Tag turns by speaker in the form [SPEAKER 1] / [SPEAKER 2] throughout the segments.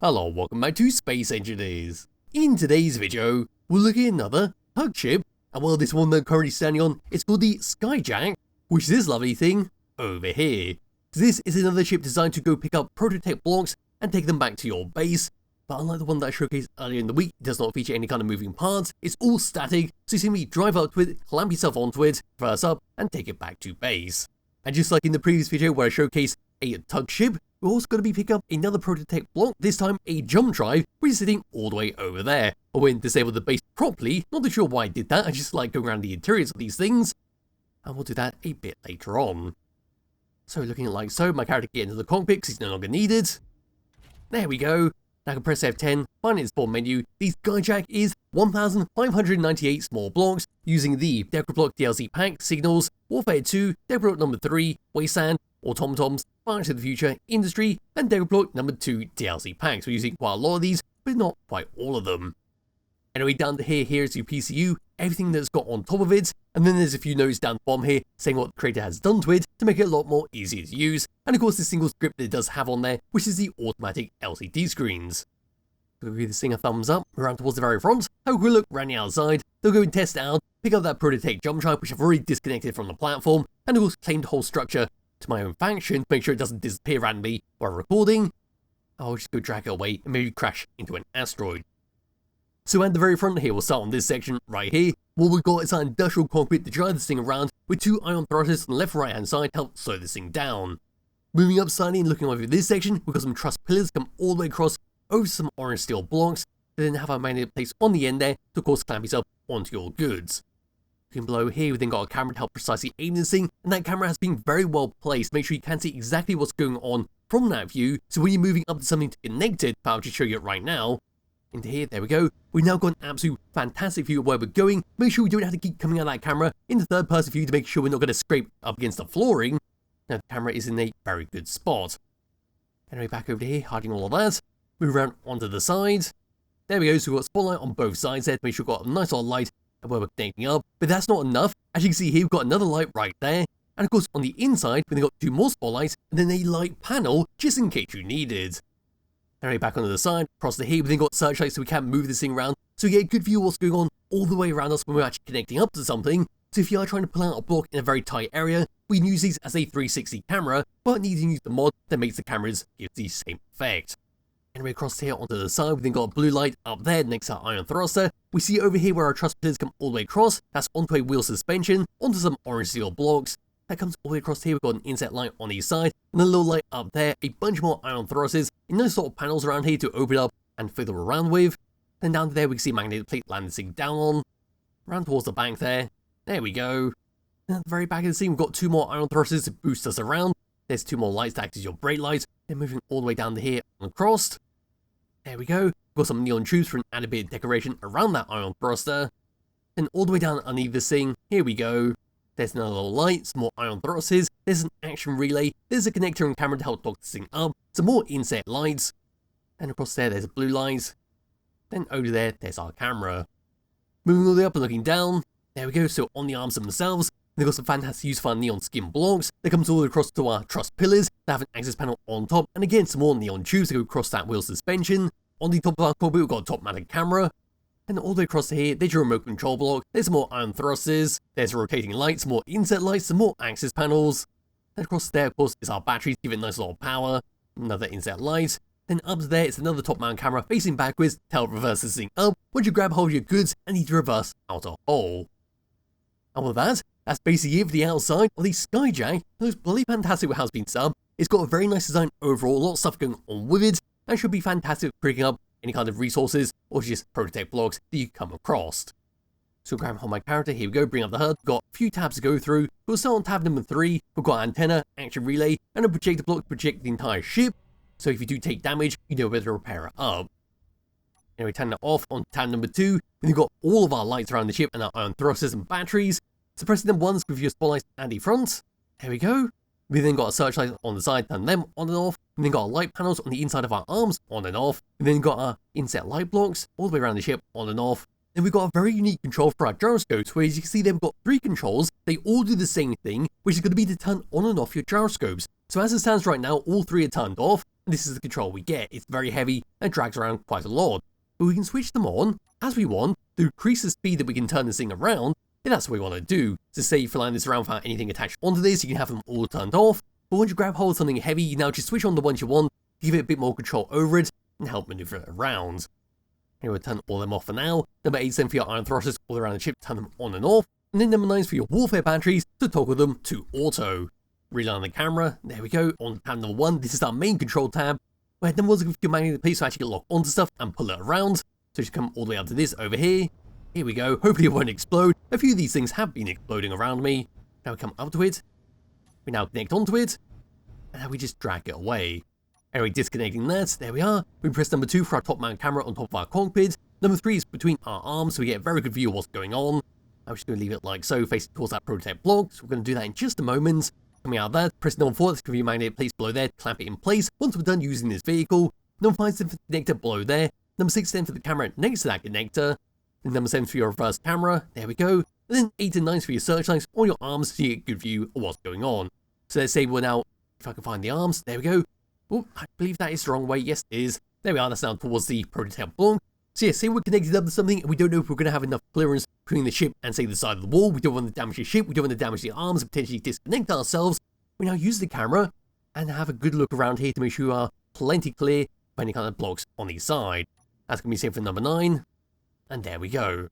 [SPEAKER 1] Hello, welcome back to Space Engineers. In today's video, we're looking at another tug ship, and well, this one that I'm currently standing on is called the Skyjack, which is this lovely thing over here. So this is another ship designed to go pick up Prototech blocks and take them back to your base, but unlike the one that I showcased earlier in the week, it does not feature any kind of moving parts, it's all static, so you simply drive up to it, clamp yourself onto it, first up, and take it back to base. And just like in the previous video where I showcased a tug ship, we're also going to be picking up another Prototech block, this time a Jumpdrive, which is sitting all the way over there. I went to disable the base properly, not too sure why I did that, I just like going around the interiors of these things, and we'll do that a bit later on. So looking like so, my character can get into the cockpit because he's no longer needed. There we go. Now I can press F10, find its spawn menu. The Skyjack is 1,598 small blocks using the Decrablock DLC pack, Signals, Warfare 2, Decrablock number 3, Wasteland, Automatons, Far into the Future, Industry, and Decrablock number 2 DLC packs. We're using quite a lot of these, but not quite all of them. Anyway, down to here is your PCU, everything that's got on top of it, and then there's a few notes down the bottom here saying what the creator has done to it to make it a lot more easier to use, and of course the single script that it does have on there, which is the automatic LCD screens. So we'll give this thing a thumbs up, around towards the very front, have a quick look around the outside, they'll go and test it out, pick up that Prototech Jumpdrive which I've already disconnected from the platform, and of course claim the whole structure to my own faction to make sure it doesn't disappear randomly while recording. I'll just go drag it away and maybe crash into an asteroid. So at the very front here, we'll start on this section right here. What we've got is our industrial cockpit to drive this thing around with two ion thrusters on the left and right hand side to help slow this thing down. Moving up slightly and looking over this section, we've got some truss pillars come all the way across over some orange steel blocks, then have our magnet placed on the end there to of course clamp yourself onto your goods. Looking below here, we've then got a camera to help precisely aim this thing, and that camera has been very well placed. Make sure you can see exactly what's going on from that view, so when you're moving up to something to connect it, I'll just show you it right now. Into here, there we go. We've now got an absolute fantastic view of where we're going. Make sure we don't have to keep coming out of that camera in the third person view to make sure we're not going to scrape up against the flooring. Now the camera is in a very good spot. Anyway, back over here, hiding all of that. Move around onto the side. There we go, so we've got spotlight on both sides there to make sure we've got a nice little light where we're connecting up. But that's not enough. As you can see here, we've got another light right there. And of course, on the inside, we've got two more spotlights and then a light panel just in case you need it. Anyway, back onto the side, across the here, we've then got searchlights so we can move this thing around, so we get a good view of what's going on all the way around us when we're actually connecting up to something. So if you are trying to pull out a block in a very tight area, we can use these as a 360 camera, but need to use the mod that makes the cameras give the same effect. Anyway, across here onto the side, we've then got a blue light up there next to our ion thruster. We see over here where our truss pillars come all the way across, that's onto a wheel suspension, onto some orange steel blocks. That comes all the way across here, we've got an inset light on each side, and a little light up there, a bunch more ion thrusters, and those sort of panels around here to open up and fiddle around with. Then down there we can see a magnetic plate land this thing down on. Around towards the bank there. There we go. And at the very back of the scene, we've got two more ion thrusters to boost us around. There's two more lights to act as your brake lights. Then moving all the way down to here and across. There we go. We've got some neon tubes for an added bit of decoration around that ion thruster. Then all the way down underneath this thing, here we go. There's another little light, some more ion thrusters, there's an action relay, there's a connector and camera to help dock this thing up, some more inset lights, and across there's a blue light, then over there's our camera. Moving all the way up and looking down, there we go, so on the arms themselves, they've got some fantastic use of our neon skin blocks, that comes all the way across to our truss pillars, that have an access panel on top, and again some more neon tubes that go across that wheel suspension. On the top of our cockpit we've got a top mounted camera. And all the way across here, there's your remote control block, there's more ion thrusters, there's rotating lights, more inset lights, some more access panels. Then across there, of course, is our batteries, give it a nice little power, another inset light. Then up there, it's another top mount camera facing backwards to help reverse this thing up once you grab hold of your goods and need to reverse out a hole. And with that, that's basically it for the outside of the Skyjack. It looks bloody fantastic with how it's been set up. It's got a very nice design overall, a lot of stuff going on with it, and should be fantastic for picking up any kind of resources or just Prototech blocks that you come across. So grab hold of my character, here we go, bring up the HUD, got a few tabs to go through. We'll start on tab number 3, we've got antenna, action relay, and a projector block to project the entire ship, so if you do take damage, you know where to repair it up. Anyway, turn that off on tab number 2, we've got all of our lights around the ship and our ion thrusters and batteries. Suppressing them once with your spotlights and the front. There we go. We then got a searchlight on the side, turn them on and off. We then got our light panels on the inside of our arms, on and off. We then got our inset light blocks all the way around the ship, on and off. Then we've got a very unique control for our gyroscopes, where as you can see they've got 3 controls. They all do the same thing, which is going to be to turn on and off your gyroscopes. So as it stands right now, all 3 are turned off. and this is the control we get. It's very heavy and drags around quite a lot, but we can switch them on as we want to increase the speed that we can turn this thing around if that's what we want to do. So say if you're flying this around without anything attached onto this, you can have them all turned off, but once you grab hold of something heavy, you now just switch on the ones you want, give it a bit more control over it, and help maneuver it around. Anyway, turn all them off for now. Number 8 is then for your iron thrusters all around the ship, turn them on and off. And then number 9 is for your warfare batteries to toggle them to auto. Reline the camera, there we go. On tab number 1, this is our main control tab, where number 1 is with your magnetic piece to actually get locked onto stuff and pull it around. So just come all the way up to this over here. Here we go, hopefully it won't explode. A few of these things have been exploding around me. Now we come up to it, we now connect onto it, and now we just drag it away. Anyway, disconnecting that, there we are. We press number 2 for our top mount camera on top of our cockpit. Number 3 is between our arms, so we get a very good view of what's going on. I'm just going to leave it like so, facing towards that Prototech block, so we're going to do that in just a moment. Coming out of that, press number 4, that's going to be your magnetic place below there, clamp it in place once we're done using this vehicle. Number 5 is then for the connector below there. Number 6 is then for the camera next to that connector. And number 7 is for your reverse camera, there we go. And then 8 and 9 is for your searchlights on your arms so you get a good view of what's going on. So let's say we're now, if I can find the arms, there we go. Oh, I believe that is the wrong way, yes it is. There we are, that's now towards the Prototech block. So yeah, say we're connected up to something and we don't know if we're going to have enough clearance between the ship and say the side of the wall. We don't want to damage the ship, we don't want to damage the arms and potentially disconnect ourselves. We now use the camera and have a good look around here to make sure we are plenty clear of any kind of blocks on the side. That's going to be same for number 9. And there we go.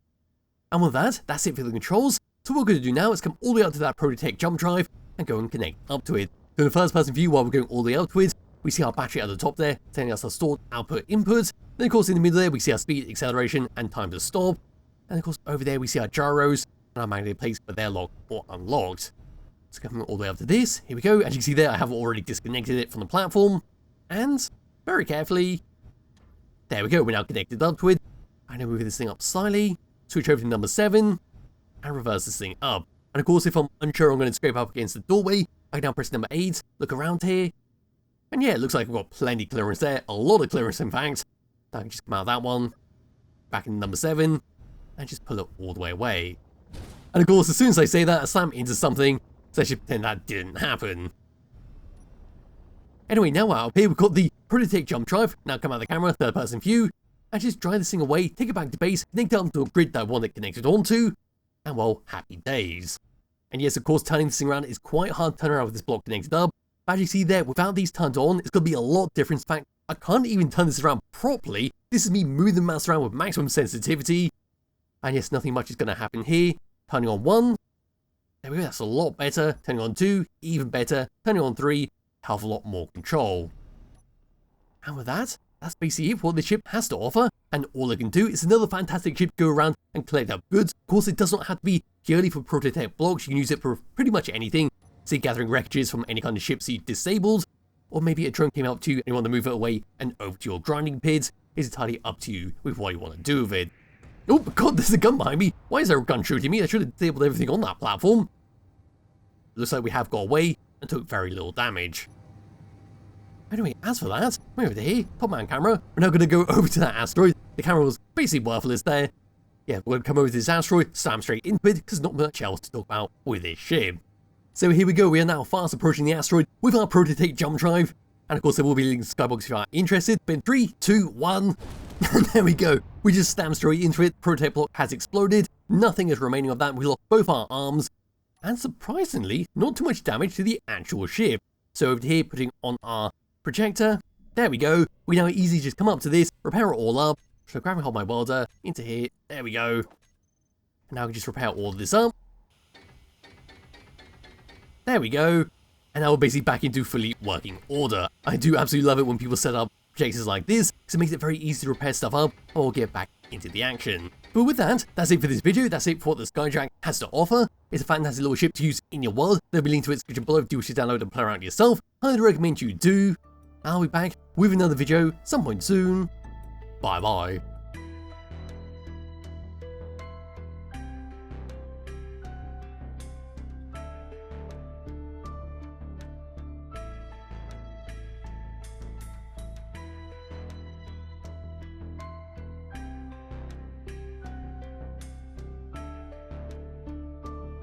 [SPEAKER 1] And with that, that's it for the controls. So what we're going to do now is come all the way up to that Prototech Jumpdrive and go and connect up to it. So in the first person view, while we're going all the way up to it, we see our battery at the top there, telling us our stored output inputs. Then of course in the middle there, we see our speed, acceleration, and time to stop. And of course over there, we see our gyros and our magnetic plates, but they're locked or unlocked. So coming all the way up to this, here we go. As you can see there, I have already disconnected it from the platform. And very carefully, there we go, we're now connected up to it. I'm going to move this thing up slightly, switch over to number 7, and reverse this thing up. And of course, if I'm unsure I'm going to scrape up against the doorway, I can now press number 8, look around here. And yeah, it looks like we've got plenty of clearance there, a lot of clearance in fact. I can just come out of that one, back in number 7, and just pull it all the way away. And of course, as soon as I say that, I slam into something, so I should pretend that didn't happen. Anyway, now out here, we've got the Prototech Jumpdrive. Now come out of the camera, third person view, and just drive this thing away, take it back to base, connect it up to a grid that I want it connected onto, and well, happy days. And yes, of course, turning this thing around is quite hard to turn around with this block connected up. But as you see there, without these turned on, it's going to be a lot different. In fact, I can't even turn this around properly. This is me moving the mouse around with maximum sensitivity. And yes, nothing much is going to happen here. Turning on 1, there we go, that's a lot better. Turning on 2, even better. Turning on 3, hell of a lot more control. And with that, that's basically it for what the ship has to offer. And all it can do is another fantastic ship to go around and collect up goods. Of course, it does not have to be purely for Prototech blocks. You can use it for pretty much anything. Say gathering wreckages from any kind of ships you disabled, or maybe a drone came up to you and you want to move it away and over to your grinding pits. It's entirely up to you with what you want to do with it. Oh god, there's a gun behind me. Why is there a gun shooting me? I should have disabled everything on that platform. Looks like we have got away and took very little damage. Anyway, as for that, we're over here, top man camera. We're now going to go over to that asteroid. The camera was basically worthless there. Yeah, we're going to come over to this asteroid, slam straight into it, because not much else to talk about with this ship. So here we go, we are now fast approaching the asteroid with our Prototech Jumpdrive. And of course there will be links to Skybox if you are interested. But in 3, 2, 1, and there we go. We just slammed straight into it, Prototech block has exploded, nothing is remaining of that, we lost both our arms. And surprisingly, not too much damage to the actual ship. So over here, putting on our projector, there we go. We now easily just come up to this, repair it all up. So grabbing hold my welder, into here, there we go. And now we can just repair all of this up. There we go. And now we're basically back into fully working order. I do absolutely love it when people set up projectors like this, because it makes it very easy to repair stuff up or get back into the action. But with that, that's it for this video. That's it for what the Skyjack has to offer. It's a fantastic little ship to use in your world. There'll be a link to it in the description below if you wish to download and play around yourself. Highly recommend you do. I'll be back with another video some point soon. Bye bye.